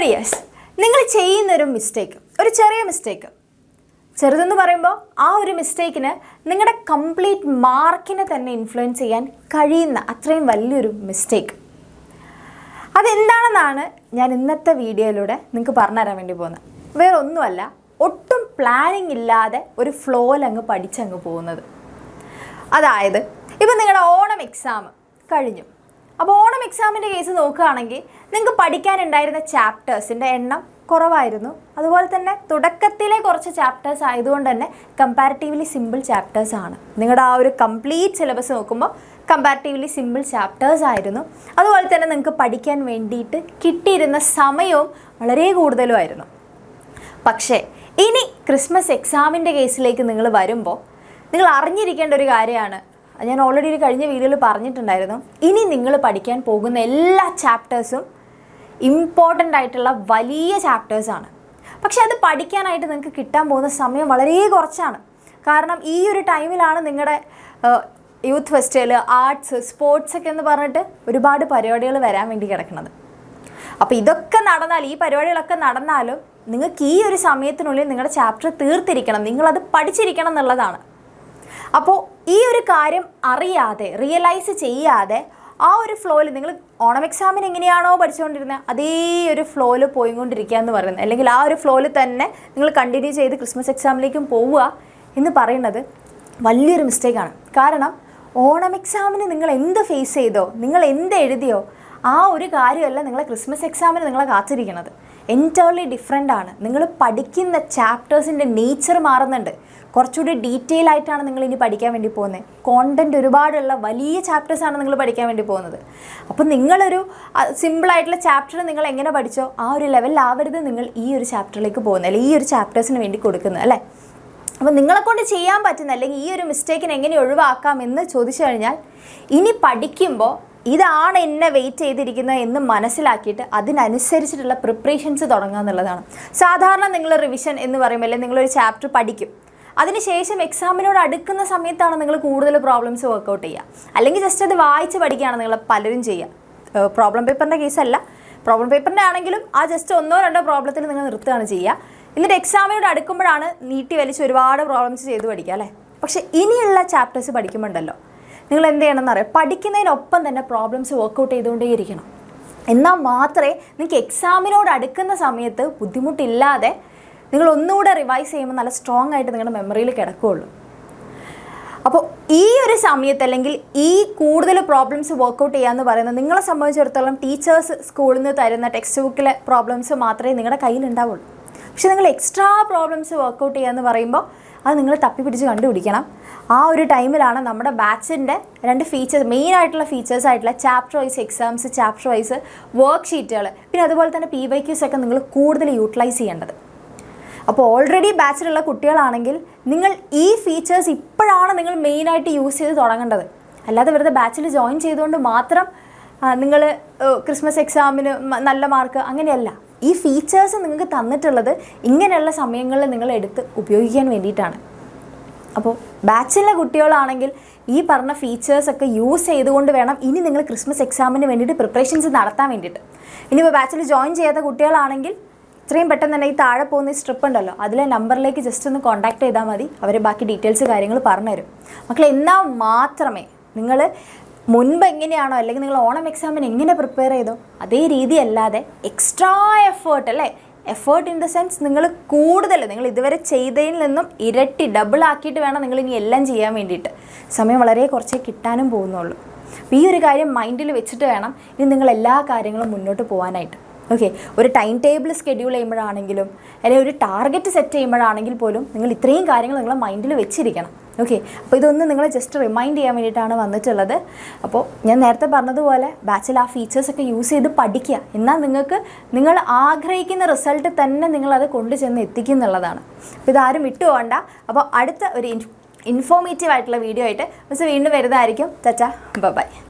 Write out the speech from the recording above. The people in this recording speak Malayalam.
യെസ്, നിങ്ങൾ ചെയ്യുന്നൊരു മിസ്റ്റേക്ക്, ഒരു ചെറിയ മിസ്റ്റേക്ക്, ചെറുതെന്ന് പറയുമ്പോൾ ആ ഒരു മിസ്റ്റേക്കിന് നിങ്ങളുടെ കംപ്ലീറ്റ് മാർക്കിനെ തന്നെ ഇൻഫ്ലുവൻസ് ചെയ്യാൻ കഴിയുന്ന അത്രയും വലിയൊരു മിസ്റ്റേക്ക്. അതെന്താണെന്നാണ് ഞാൻ ഇന്നത്തെ വീഡിയോയിലൂടെ നിങ്ങൾക്ക് പറഞ്ഞു തരാൻ വേണ്ടി പോകുന്നത്. വേറെ ഒന്നുമല്ല, ഒട്ടും പ്ലാനിങ് ഇല്ലാതെ ഒരു ഫ്ലോയിൽ അങ്ങ് പഠിച്ചങ്ങ് പോകുന്നത്. അതായത് ഇപ്പം നിങ്ങളുടെ ഓണം എക്സാം കഴിഞ്ഞു. അപ്പോൾ ഓണം എക്സാമിൻ്റെ കേസ് നോക്കുകയാണെങ്കിൽ നിങ്ങൾക്ക് പഠിക്കാനുണ്ടായിരുന്ന ചാപ്റ്റേഴ്സിൻ്റെ എണ്ണം കുറവായിരുന്നു. അതുപോലെ തന്നെ തുടക്കത്തിലെ കുറച്ച് ചാപ്റ്റേഴ്സ് ആയതുകൊണ്ട് തന്നെ കമ്പാരിറ്റീവ്ലി സിമ്പിൾ ചാപ്റ്റേഴ്സാണ്. നിങ്ങളുടെ ആ ഒരു കംപ്ലീറ്റ് സിലബസ് നോക്കുമ്പോൾ കമ്പാരിറ്റീവ്ലി സിമ്പിൾ ചാപ്റ്റേഴ്സ് ആയിരുന്നു. അതുപോലെ തന്നെ നിങ്ങൾക്ക് പഠിക്കാൻ വേണ്ടിയിട്ട് കിട്ടിയിരുന്ന സമയവും വളരെ കൂടുതലുമായിരുന്നു. പക്ഷേ ഇനി ക്രിസ്മസ് എക്സാമിൻ്റെ കേസിലേക്ക് നിങ്ങൾ വരുമ്പോൾ നിങ്ങൾ അറിഞ്ഞിരിക്കേണ്ട ഒരു കാര്യമാണ്, ഞാൻ ഓൾറെഡി ഒരു കഴിഞ്ഞ വീഡിയോയിൽ പറഞ്ഞിട്ടുണ്ടായിരുന്നു, ഇനി നിങ്ങൾ പഠിക്കാൻ പോകുന്ന എല്ലാ ചാപ്റ്റേഴ്സും ഇമ്പോർട്ടൻ്റ് ആയിട്ടുള്ള വലിയ ചാപ്റ്റേഴ്സാണ്. പക്ഷേ അത് പഠിക്കാനായിട്ട് നിങ്ങൾക്ക് കിട്ടാൻ പോകുന്ന സമയം വളരെ കുറച്ചാണ്. കാരണം ഈ ഒരു ടൈമിലാണ് നിങ്ങളുടെ യൂത്ത് ഫെസ്റ്റിവൽ, ആർട്സ്, സ്പോർട്സ് ഒക്കെ എന്ന് പറഞ്ഞിട്ട് ഒരുപാട് പരിപാടികൾ വരാൻ വേണ്ടി കിടക്കുന്നത്. അപ്പോൾ ഇതൊക്കെ നടന്നാൽ, ഈ പരിപാടികളൊക്കെ നടന്നാലും നിങ്ങൾക്ക് ഈ ഒരു സമയത്തിനുള്ളിൽ നിങ്ങളുടെ ചാപ്റ്റർ തീർത്തിരിക്കണം, നിങ്ങളത് പഠിച്ചിരിക്കണം എന്നുള്ളതാണ്. അപ്പോൾ ഈ ഒരു കാര്യം അറിയാതെ, റിയലൈസ് ചെയ്യാതെ ആ ഒരു ഫ്ലോയിൽ നിങ്ങൾ ഓണം എക്സാമിന് എങ്ങനെയാണോ പഠിച്ചുകൊണ്ടിരുന്നത് അതേ ഒരു ഫ്ലോയിൽ പോയിക്കൊണ്ടിരിക്കുക എന്ന് പറയുന്നത്, അല്ലെങ്കിൽ ആ ഒരു ഫ്ലോയിൽ തന്നെ നിങ്ങൾ കണ്ടിന്യൂ ചെയ്ത് ക്രിസ്മസ് എക്സാമിലേക്കും പോവുക എന്ന് പറയുന്നത് വലിയൊരു മിസ്റ്റേക്കാണ്. കാരണം ഓണം എക്സാമിന് നിങ്ങൾ എന്ത് ഫേസ് ചെയ്തോ, നിങ്ങൾ എന്ത് എഴുതിയോ, ആ ഒരു കാര്യമല്ല നിങ്ങളെ ക്രിസ്മസ് എക്സാമിന് നിങ്ങളെ കാത്തിരിക്കുന്നത്. എൻറ്റയർലി ഡിഫറെൻ്റ് ആണ്. നിങ്ങൾ പഠിക്കുന്ന ചാപ്റ്റേഴ്സിൻ്റെ നേച്ചർ മാറുന്നുണ്ട്. കുറച്ചുകൂടി ഡീറ്റെയിൽ ആയിട്ടാണ് നിങ്ങൾ ഇനി പഠിക്കാൻ വേണ്ടി പോകുന്നത്. കോണ്ടൻറ്റ് ഒരുപാടുള്ള വലിയ ചാപ്റ്റേഴ്സാണ് നിങ്ങൾ പഠിക്കാൻ വേണ്ടി പോകുന്നത്. അപ്പോൾ നിങ്ങളൊരു സിമ്പിളായിട്ടുള്ള ചാപ്റ്റർ നിങ്ങൾ എങ്ങനെ പഠിച്ചോ ആ ഒരു ലെവലിലാവരുത് നിങ്ങൾ ഈ ഒരു ചാപ്റ്ററിലേക്ക് പോകുന്നത്, അല്ലെങ്കിൽ ഈ ഒരു ചാപ്റ്റേഴ്സിന് വേണ്ടി കൊടുക്കുന്നത്, അല്ലേ? അപ്പോൾ നിങ്ങളെക്കൊണ്ട് ചെയ്യാൻ പറ്റുന്ന, അല്ലെങ്കിൽ ഈ ഒരു മിസ്റ്റേക്കിനെ എങ്ങനെ ഒഴിവാക്കാം എന്ന് ചോദിച്ചു കഴിഞ്ഞാൽ, ഇനി പഠിക്കുമ്പോൾ ഇതാണ് എന്നെ വെയിറ്റ് ചെയ്തിരിക്കുന്നത് എന്ന് മനസ്സിലാക്കിയിട്ട് അതിനനുസരിച്ചിട്ടുള്ള പ്രിപ്പറേഷൻസ് തുടങ്ങുക എന്നുള്ളതാണ്. സാധാരണ നിങ്ങൾ റിവിഷൻ എന്ന് പറയുമ്പോൾ, അല്ലെങ്കിൽ നിങ്ങളൊരു ചാപ്റ്റർ പഠിക്കും, അതിനുശേഷം എക്സാമിനോട് അടുക്കുന്ന സമയത്താണ് നിങ്ങൾ കൂടുതൽ പ്രോബ്ലംസ് വർക്കൗട്ട് ചെയ്യുക. അല്ലെങ്കിൽ ജസ്റ്റ് അത് വായിച്ച് പഠിക്കുകയാണ് നിങ്ങൾ പലരും ചെയ്യുക. പ്രോബ്ലം പേപ്പറിൻ്റെ കേസല്ല, പ്രോബ്ലം പേപ്പറിൻ്റെ ആണെങ്കിലും ആ ജസ്റ്റ് 1-2 പ്രോബ്ലത്തിൽ നിങ്ങൾ നിർത്തുകയാണ് ചെയ്യുക. എന്നിട്ട് എക്സാമിനോട് അടുക്കുമ്പോഴാണ് നീട്ടി വലിച്ച് ഒരുപാട് പ്രോബ്ലംസ് ചെയ്ത് പഠിക്കുക, അല്ലേ? പക്ഷേ ഇനിയുള്ള ചാപ്റ്റേഴ്സ് പഠിക്കുമ്പോണ്ടല്ലോ നിങ്ങൾ എന്ത് ചെയ്യണമെന്ന് അറിയാം, പഠിക്കുന്നതിനൊപ്പം തന്നെ പ്രോബ്ലംസ് വർക്കൗട്ട് ചെയ്തുകൊണ്ടേയിരിക്കണം. എന്നാൽ മാത്രമേ നിങ്ങൾക്ക് എക്സാമിനോട് അടുക്കുന്ന സമയത്ത് ബുദ്ധിമുട്ടില്ലാതെ നിങ്ങൾ ഒന്നുകൂടെ റിവൈസ് ചെയ്യുമ്പോൾ നല്ല സ്ട്രോങ് ആയിട്ട് നിങ്ങളുടെ മെമ്മറിയിൽ കിടക്കുകയുള്ളൂ. അപ്പോൾ ഈ ഒരു സമയത്ത്, അല്ലെങ്കിൽ ഈ കൂടുതൽ പ്രോബ്ലംസ് വർക്കൗട്ട് ചെയ്യുക എന്ന് പറയുന്നത് നിങ്ങളെ സംബന്ധിച്ചിടത്തോളം ടീച്ചേഴ്സ് സ്കൂളിൽ നിന്ന് തരുന്ന ടെക്സ്റ്റ് ബുക്കിലെ പ്രോബ്ലംസ് മാത്രമേ നിങ്ങളുടെ കയ്യിലുണ്ടാവുള്ളൂ. പക്ഷെ നിങ്ങൾ എക്സ്ട്രാ പ്രോബ്ലംസ് വർക്കൗട്ട് ചെയ്യുക എന്ന് പറയുമ്പോൾ അത് നിങ്ങൾ തപ്പിപ്പിടിച്ച് കണ്ടുപിടിക്കണം. ആ ഒരു ടൈമിലാണ് നമ്മുടെ ബാച്ചിൻ്റെ 2 ഫീച്ചേഴ്സ്, മെയിൻ ആയിട്ടുള്ള ഫീച്ചേഴ്സ് ആയിട്ടുള്ള chapter wise exams, chapter wise work ഷീറ്റുകൾ, പിന്നെ അതുപോലെ തന്നെ PYQs ഒക്കെ നിങ്ങൾ കൂടുതൽ യൂട്ടിലൈസ് ചെയ്യേണ്ടത്. അപ്പോൾ ഓൾറെഡി ബാച്ചിലുള്ള കുട്ടികളാണെങ്കിൽ നിങ്ങൾ ഈ ഫീച്ചേഴ്സ് ഇപ്പോഴാണ് നിങ്ങൾ മെയിനായിട്ട് യൂസ് ചെയ്ത് തുടങ്ങേണ്ടത്. അല്ലാതെ വെറുതെ ബാച്ചിൽ ജോയിൻ ചെയ്തുകൊണ്ട് മാത്രം നിങ്ങൾ ക്രിസ്മസ് എക്സാമിന് നല്ല മാർക്ക്, അങ്ങനെയല്ല. ഈ ഫീച്ചേഴ്സ് നിങ്ങൾക്ക് തന്നിട്ടുള്ളത് ഇങ്ങനെയുള്ള സമയങ്ങളിൽ നിങ്ങൾ എടുത്ത് ഉപയോഗിക്കാൻ വേണ്ടിയിട്ടാണ്. അപ്പോൾ ബാച്ചിലെ കുട്ടികളാണെങ്കിൽ ഈ പറഞ്ഞ ഫീച്ചേഴ്സൊക്കെ യൂസ് ചെയ്തുകൊണ്ട് വേണം ഇനി നിങ്ങൾ ക്രിസ്മസ് എക്സാമിന് വേണ്ടിയിട്ട് പ്രിപ്പറേഷൻസ് നടത്താൻ വേണ്ടിയിട്ട്. ഇനിയിപ്പോൾ ബാച്ചിൽ ജോയിൻ ചെയ്യാത്ത കുട്ടികളാണെങ്കിൽ ഇത്രയും പെട്ടെന്ന് തന്നെ ഈ താഴെ പോകുന്ന ഈ സ്ട്രിപ്പ് ഉണ്ടല്ലോ, അതിലെ നമ്പറിലേക്ക് ജസ്റ്റ് ഒന്ന് കോൺടാക്ട് ചെയ്താൽ മതി. അവർ ബാക്കി ഡീറ്റെയിൽസ് കാര്യങ്ങൾ പറഞ്ഞുതരും. മക്കളെ, എന്നാൽ മാത്രമേ നിങ്ങൾ മുൻപ് എങ്ങനെയാണോ, അല്ലെങ്കിൽ നിങ്ങൾ ഓണം എക്സാമിന് എങ്ങനെ പ്രിപ്പയർ ചെയ്തോ അതേ രീതി അല്ലാതെ എക്സ്ട്രാ എഫേർട്ട്, അല്ലേ? എഫേർട്ട് ഇൻ ദ സെൻസ് നിങ്ങൾ കൂടുതൽ, നിങ്ങൾ ഇതുവരെ ചെയ്തതിൽ നിന്നും ഇരട്ടി ഡബിൾ ആക്കിയിട്ട് വേണം നിങ്ങൾ ഇനി എല്ലാം ചെയ്യാൻ വേണ്ടിയിട്ട്. സമയം വളരെ കുറച്ചേ കിട്ടാനും പോകുന്നുള്ളൂ. അപ്പോൾ ഈ ഒരു കാര്യം മൈൻഡിൽ വെച്ചിട്ട് വേണം ഇനി നിങ്ങൾ എല്ലാ കാര്യങ്ങളും മുന്നോട്ട് പോകാനായിട്ട്. ഓക്കെ, ഒരു ടൈം ടേബിൾ സ്കെഡ്യൂൾ ചെയ്യുമ്പോഴാണെങ്കിലും, അല്ലെങ്കിൽ ഒരു ടാർഗറ്റ് സെറ്റ് ചെയ്യുമ്പോഴാണെങ്കിൽ പോലും നിങ്ങൾ ഇത്രയും കാര്യങ്ങൾ നിങ്ങളെ മൈൻഡിൽ വെച്ചിരിക്കണം. ഓക്കെ, അപ്പോൾ ഇതൊന്ന് നിങ്ങൾ ജസ്റ്റ് റിമൈൻഡ് ചെയ്യാൻ വേണ്ടിയിട്ടാണ് വന്നിട്ടുള്ളത്. അപ്പോൾ ഞാൻ നേരത്തെ പറഞ്ഞതുപോലെ ബാച്ചിൽ ആ ഫീച്ചേഴ്സൊക്കെ യൂസ് ചെയ്ത് പഠിക്കുക. എന്നാൽ നിങ്ങൾക്ക് നിങ്ങൾ ആഗ്രഹിക്കുന്ന റിസൾട്ട് തന്നെ നിങ്ങളത് കൊണ്ടുചെന്ന് എത്തിക്കും എന്നുള്ളതാണ്. അപ്പോൾ ഇതാരും വിട്ടു പോകണ്ട. അപ്പോൾ അടുത്ത ഒരു ഇൻഫോർമേറ്റീവ് ആയിട്ടുള്ള വീഡിയോ ആയിട്ട് മിസ് വീണ്ടും വരുന്നതായിരിക്കും. ചാച്ചാ, ബൈ.